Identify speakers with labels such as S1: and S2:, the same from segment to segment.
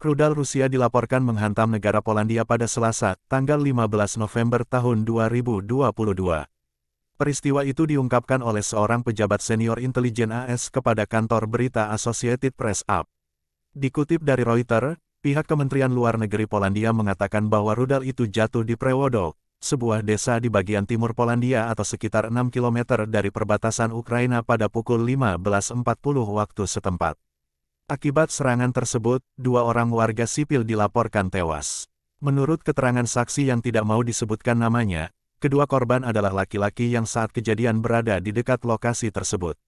S1: Rudal Rusia dilaporkan menghantam negara Polandia pada Selasa, tanggal 15 November tahun 2022. Peristiwa itu diungkapkan oleh seorang pejabat senior intelijen AS kepada kantor berita Associated Press (AP). Dikutip dari Reuters, pihak Kementerian Luar Negeri Polandia mengatakan bahwa rudal itu jatuh di Przewodok, sebuah desa di bagian timur Polandia atau sekitar 6 km dari perbatasan Ukraina pada pukul 15.40 waktu setempat. Akibat serangan tersebut, 2 orang warga sipil dilaporkan tewas. Menurut keterangan saksi yang tidak mau disebutkan namanya, kedua korban adalah laki-laki yang saat kejadian berada di dekat lokasi tersebut.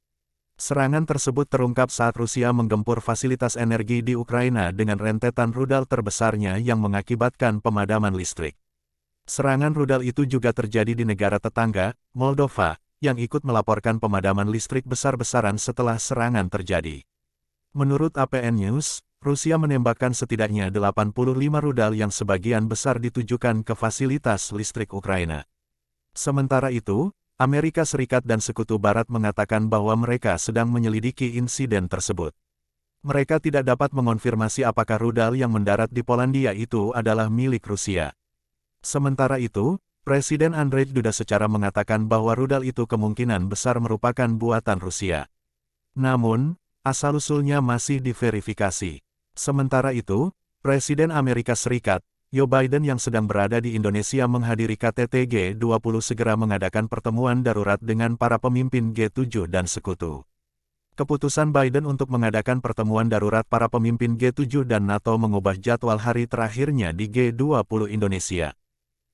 S1: Serangan tersebut terungkap saat Rusia menggempur fasilitas energi di Ukraina dengan rentetan rudal terbesarnya yang mengakibatkan pemadaman listrik. Serangan rudal itu juga terjadi di negara tetangga, Moldova, yang ikut melaporkan pemadaman listrik besar-besaran setelah serangan terjadi. Menurut APN News, Rusia menembakkan setidaknya 85 rudal yang sebagian besar ditujukan ke fasilitas listrik Ukraina. Sementara itu, Amerika Serikat dan Sekutu Barat mengatakan bahwa mereka sedang menyelidiki insiden tersebut. Mereka tidak dapat mengonfirmasi apakah rudal yang mendarat di Polandia itu adalah milik Rusia. Sementara itu, Presiden Andrzej Duda secara mengatakan bahwa rudal itu kemungkinan besar merupakan buatan Rusia. Namun, asal-usulnya masih diverifikasi. Sementara itu, Presiden Amerika Serikat, Joe Biden yang sedang berada di Indonesia menghadiri KTT G20 segera mengadakan pertemuan darurat dengan para pemimpin G7 dan Sekutu. Keputusan Biden untuk mengadakan pertemuan darurat para pemimpin G7 dan NATO mengubah jadwal hari terakhirnya di G20 Indonesia.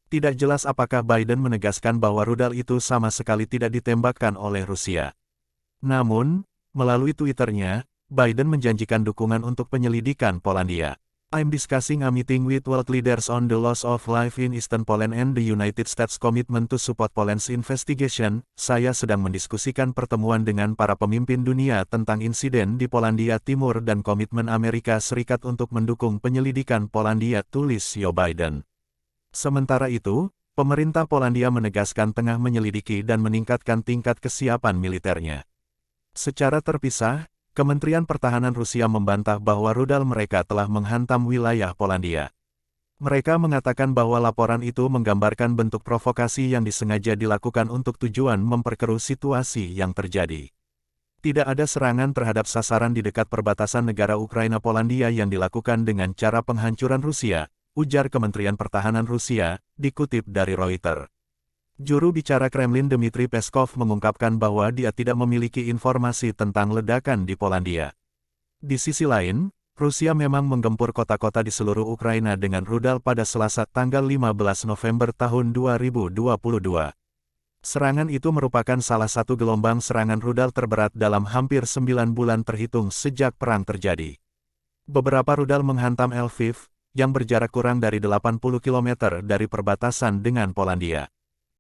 S1: Tidak jelas apakah Biden menegaskan bahwa rudal itu sama sekali tidak ditembakkan oleh Rusia. Namun, melalui Twitter-nya, Biden menjanjikan dukungan untuk penyelidikan Polandia. "I'm discussing a meeting with world leaders on the loss of life in Eastern Poland and the United States commitment to support Poland's investigation." Saya sedang mendiskusikan pertemuan dengan para pemimpin dunia tentang insiden di Polandia Timur dan komitmen Amerika Serikat untuk mendukung penyelidikan Polandia, tulis Joe Biden. Sementara itu, pemerintah Polandia menegaskan tengah menyelidiki dan meningkatkan tingkat kesiapan militernya. Secara terpisah, Kementerian Pertahanan Rusia membantah bahwa rudal mereka telah menghantam wilayah Polandia. Mereka mengatakan bahwa laporan itu menggambarkan bentuk provokasi yang disengaja dilakukan untuk tujuan memperkeruh situasi yang terjadi. Tidak ada serangan terhadap sasaran di dekat perbatasan negara Ukraina-Polandia yang dilakukan dengan cara penghancuran Rusia, ujar Kementerian Pertahanan Rusia, dikutip dari Reuters. Juru bicara Kremlin Dmitry Peskov mengungkapkan bahwa dia tidak memiliki informasi tentang ledakan di Polandia. Di sisi lain, Rusia memang menggempur kota-kota di seluruh Ukraina dengan rudal pada Selasa tanggal 15 November tahun 2022. Serangan itu merupakan salah satu gelombang serangan rudal terberat dalam hampir 9 bulan terhitung sejak perang terjadi. Beberapa rudal menghantam Lviv, yang berjarak kurang dari 80 km dari perbatasan dengan Polandia.